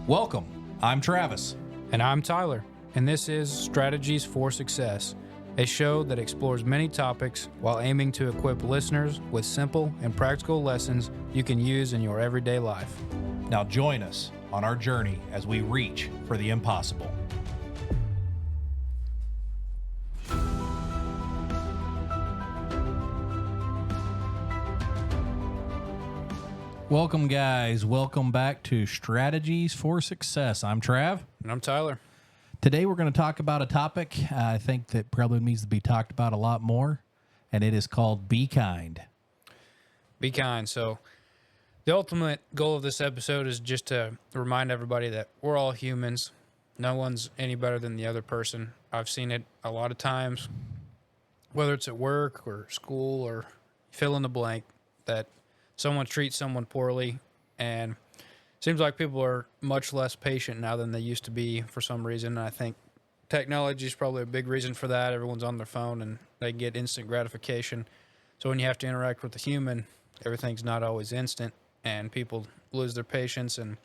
Welcome. I'm Travis. And I'm Tyler, and this is Strategies for Success, a show that explores many topics while aiming to equip listeners with simple and practical lessons you can use in your everyday life. Now join us on our journey as we reach for the impossible. Welcome, guys. Welcome back to Strategies for Success. I'm Trav. And I'm Tyler. Today we're going to talk about a topic I think that probably needs to be talked about a lot more, and it is called Be Kind. Be kind. So the ultimate goal of this episode is just to remind everybody that we're all humans. No one's any better than the other person. I've seen it a lot of times, whether it's at work or school or fill in the blank, that someone treats someone poorly, and it seems like people are much less patient now than they used to be for some reason. And I think technology is probably a big reason for that. Everyone's on their phone and they get instant gratification. So when you have to interact with a human, everything's not always instant, and people lose their patience. And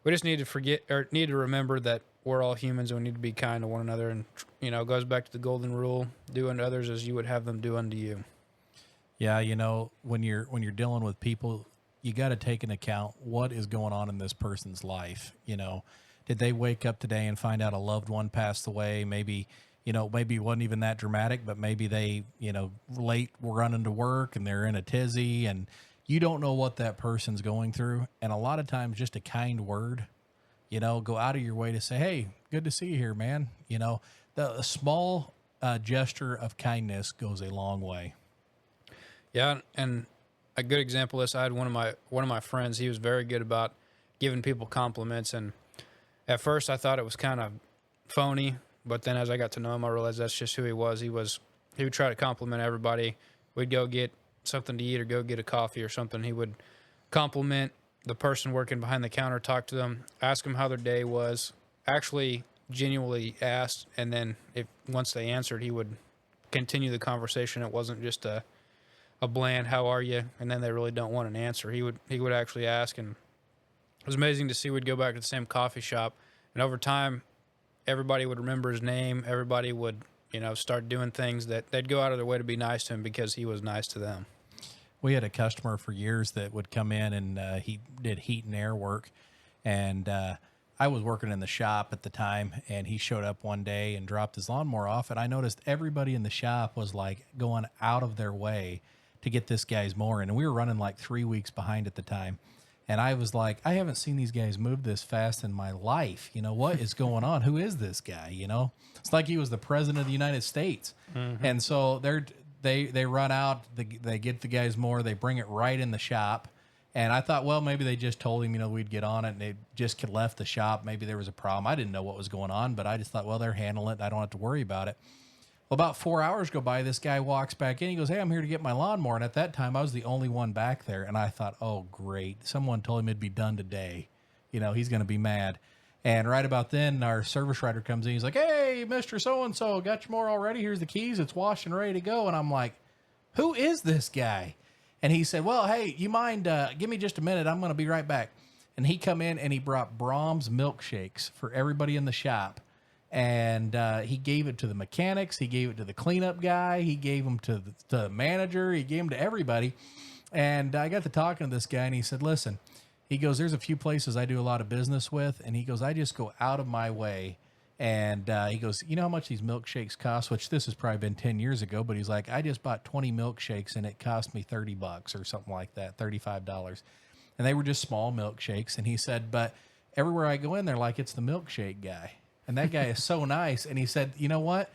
we just need to remember that we're all humans and we need to be kind to one another. And, you know, it goes back to the golden rule: do unto others as you would have them do unto you. Yeah, you know, when you're dealing with people, you got to take into account what is going on in this person's life. You know, did they wake up today and find out a loved one passed away? Maybe it wasn't even that dramatic, but maybe they, late were running to work and they're in a tizzy, and you don't know what that person's going through. And a lot of times just a kind word, go out of your way to say, hey, good to see you here, man. A small gesture of kindness goes a long way. Yeah, and a good example of this, I had one of my friends. He was very good about giving people compliments, and at first I thought it was kind of phony, but then as I got to know him, I realized that's just who he was. He would try to compliment everybody. We'd go get something to eat or go get a coffee or something. He would compliment the person working behind the counter, talk to them, ask them how their day was, actually genuinely asked, and then once they answered, he would continue the conversation. It wasn't just a bland "how are you?" and then they really don't want an answer. He would actually ask, and it was amazing to see. We'd go back to the same coffee shop, and over time, everybody would remember his name. Everybody would, start doing things that they'd go out of their way to be nice to him because he was nice to them. We had a customer for years that would come in, and he did heat and air work, and I was working in the shop at the time, and he showed up one day and dropped his lawnmower off, and I noticed everybody in the shop was like going out of their way to get this guy's mower in. And we were running like 3 weeks behind at the time. And I was like, I haven't seen these guys move this fast in my life. What is going on? Who is this guy? It's like he was the president of the United States. Mm-hmm. And so they run out, they get the guy's mower, they bring it right in the shop. And I thought, well, maybe they just told him, we'd get on it, and they just left the shop. Maybe there was a problem. I didn't know what was going on, but I just thought, well, they're handling it. I don't have to worry about it. Well, about 4 hours go by, this guy walks back in. He goes, hey, I'm here to get my lawnmower. And at that time, I was the only one back there. And I thought, oh, great. Someone told him it'd be done today. He's going to be mad. And right about then, our service writer comes in. He's like, hey, Mr. So-and-so, got your mower already? Here's the keys. It's washed and ready to go. And I'm like, who is this guy? And he said, well, hey, you mind, give me just a minute. I'm going to be right back. And he come in and he brought Brahms milkshakes for everybody in the shop. And he gave it to the mechanics. He gave it to the cleanup guy. He gave them to the manager. He gave them to everybody. And I got to talking to this guy, and he said, listen, he goes, there's a few places I do a lot of business with. And he goes, I just go out of my way. And he goes, you know how much these milkshakes cost? Which this has probably been 10 years ago. But he's like, I just bought 20 milkshakes, and it cost me $30 or something like that, $35. And they were just small milkshakes. And he said, but everywhere I go in, they're like, it's the milkshake guy. And that guy is so nice. And he said, you know what?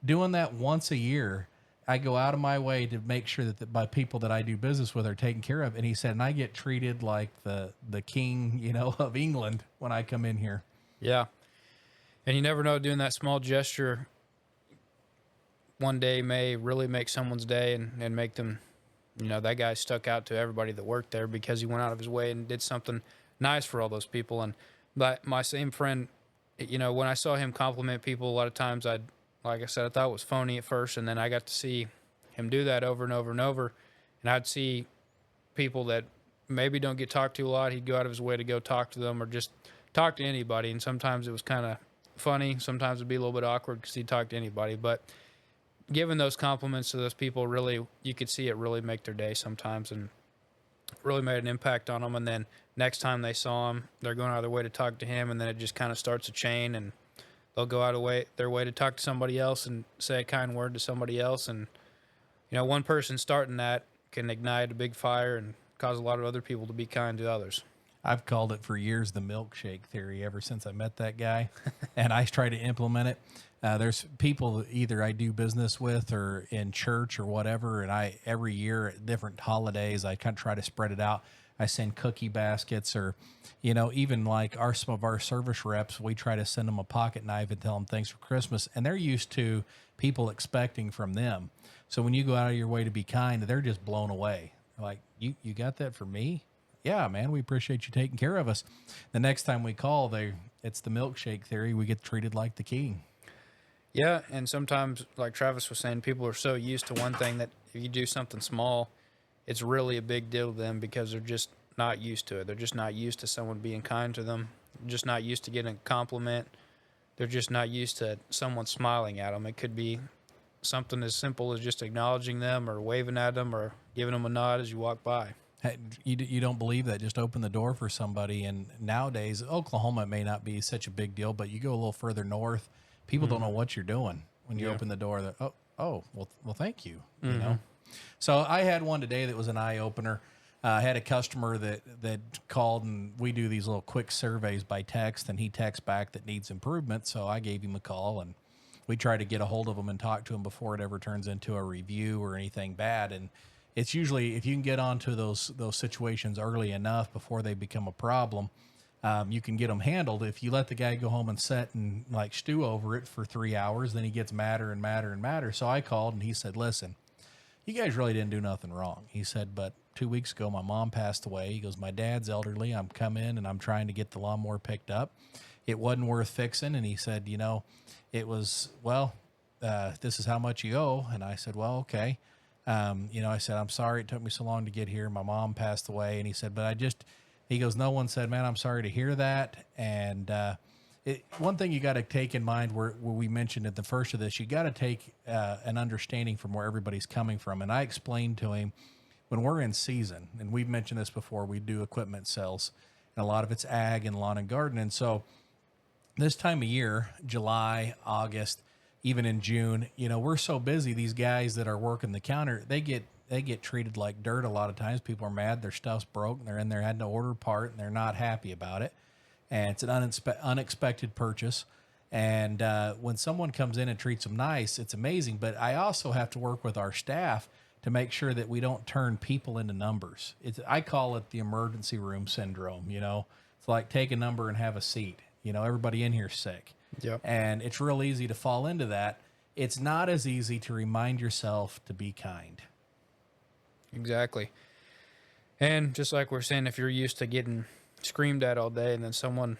Doing that once a year, I go out of my way to make sure that my people that I do business with are taken care of. And he said, and I get treated like the king, of England when I come in here. Yeah. And you never know, doing that small gesture one day may really make someone's day and make them, that guy stuck out to everybody that worked there because he went out of his way and did something nice for all those people. And my same friend, when I saw him compliment people, a lot of times like I said, I thought it was phony at first, and then I got to see him do that over and over and over. And I'd see people that maybe don't get talked to a lot. He'd go out of his way to go talk to them or just talk to anybody. And sometimes it was kind of funny. Sometimes it'd be a little bit awkward because he'd talk to anybody. But giving those compliments to those people, really, you could see it really make their day sometimes, and really made an impact on them. And then next time they saw him, they're going out of their way to talk to him, and then it just kind of starts a chain, and they'll go out of their way to talk to somebody else and say a kind word to somebody else. And, one person starting that can ignite a big fire and cause a lot of other people to be kind to others. I've called it for years the milkshake theory ever since I met that guy, and I try to implement it. There's people that either I do business with or in church or whatever, and every year at different holidays, I kind of try to spread it out. I send cookie baskets, or, even like some of our service reps, we try to send them a pocket knife and tell them thanks for Christmas. And they're used to people expecting from them. So when you go out of your way to be kind, they're just blown away. Like, you got that for me? Yeah, man, we appreciate you taking care of us. The next time we call, it's the milkshake theory. We get treated like the king. Yeah, and sometimes, like Travis was saying, people are so used to one thing that if you do something small, it's really a big deal to them because they're just not used to it. They're just not used to someone being kind to them. They're just not used to getting a compliment. They're just not used to someone smiling at them. It could be something as simple as just acknowledging them or waving at them or giving them a nod as you walk by. Hey, you don't believe that? Just open the door for somebody. And nowadays, Oklahoma may not be such a big deal, but you go a little further north, people don't know what you're doing when you open the door. That well, thank you. You know. So I had one today that was an eye opener. I had a customer that called, and we do these little quick surveys by text, and he texts back that needs improvement. So I gave him a call, and we try to get a hold of him and talk to him before it ever turns into a review or anything bad. And it's usually, if you can get onto those situations early enough before they become a problem, you can get them handled. If you let the guy go home and sit and like stew over it for 3 hours, then he gets madder and madder and madder. So I called, and he said, listen, you guys really didn't do nothing wrong. He said, but 2 weeks ago, my mom passed away. He goes, my dad's elderly. I'm coming and I'm trying to get the lawnmower picked up. It wasn't worth fixing. And he said, it was, this is how much you owe. And I said, well, okay. I said, I'm sorry it took me so long to get here. My mom passed away. And he said, he goes, no one said, man, I'm sorry to hear that. And one thing you got to take in mind where we mentioned at the first of this, you got to take an understanding from where everybody's coming from. And I explained to him, when we're in season, and we've mentioned this before, we do equipment sales, and a lot of it's ag and lawn and garden. And so this time of year, July, August, even in June, we're so busy. These guys that are working the counter, they get treated like dirt a lot of times. People are mad. Their stuff's broke. And they're in there, had to order a part, and they're not happy about it. And it's an unexpected purchase. And when someone comes in and treats them nice, it's amazing. But I also have to work with our staff to make sure that we don't turn people into numbers. I call it the emergency room syndrome. It's like take a number and have a seat. Everybody in here's sick. Yep. And it's real easy to fall into that. It's not as easy to remind yourself to be kind. Exactly. And just like we're saying, if you're used to getting screamed at all day and then someone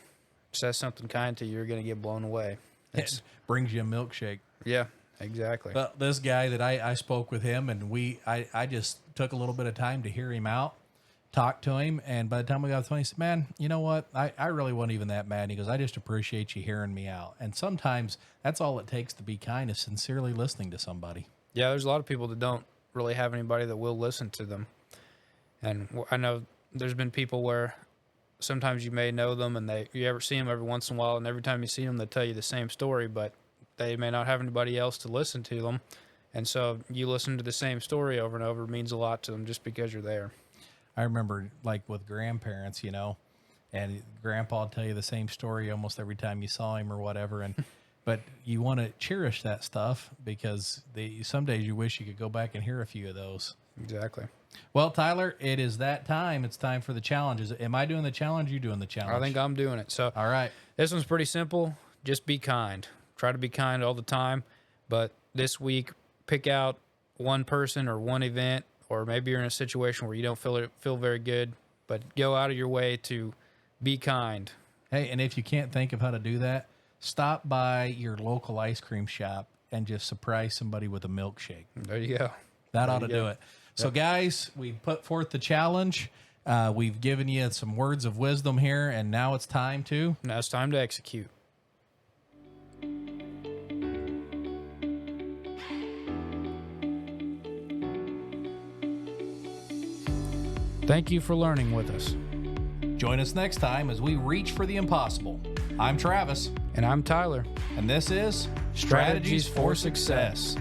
says something kind to you, you're going to get blown away. It brings you a milkshake. Yeah, exactly. But this guy that I spoke with him, and I just took a little bit of time to hear him out, talk to him, and by the time we got to the phone, he said, man, you know what? I really wasn't even that mad. And he goes, I just appreciate you hearing me out. And sometimes that's all it takes to be kind, is sincerely listening to somebody. Yeah, there's a lot of people that don't really have anybody that will listen to them. And I know there's been people where sometimes you may know them and you ever see them every once in a while, and every time you see them, they tell you the same story, but they may not have anybody else to listen to them. And so you listen to the same story over and over means a lot to them just because you're there. I remember like with grandparents, and grandpa would tell you the same story almost every time you saw him or whatever. And, but you want to cherish that stuff because some days you wish you could go back and hear a few of those. Exactly. Well, Tyler, it is that time. It's time for the challenges. Am I doing the challenge? You doing the challenge? I think I'm doing it. So all right. This one's pretty simple. Just be kind. Try to be kind all the time. But this week, pick out one person or one event, or maybe you're in a situation where you don't feel very good, but go out of your way to be kind. Hey, and if you can't think of how to do that, stop by your local ice cream shop and just surprise somebody with a milkshake. There you go. That ought to do it. So, guys, we put forth the challenge. We've given you some words of wisdom here, and now it's time to. Now it's time to execute. Thank you for learning with us. Join us next time as we reach for the impossible. I'm Travis, And I'm Tyler. and this is Strategies for Success.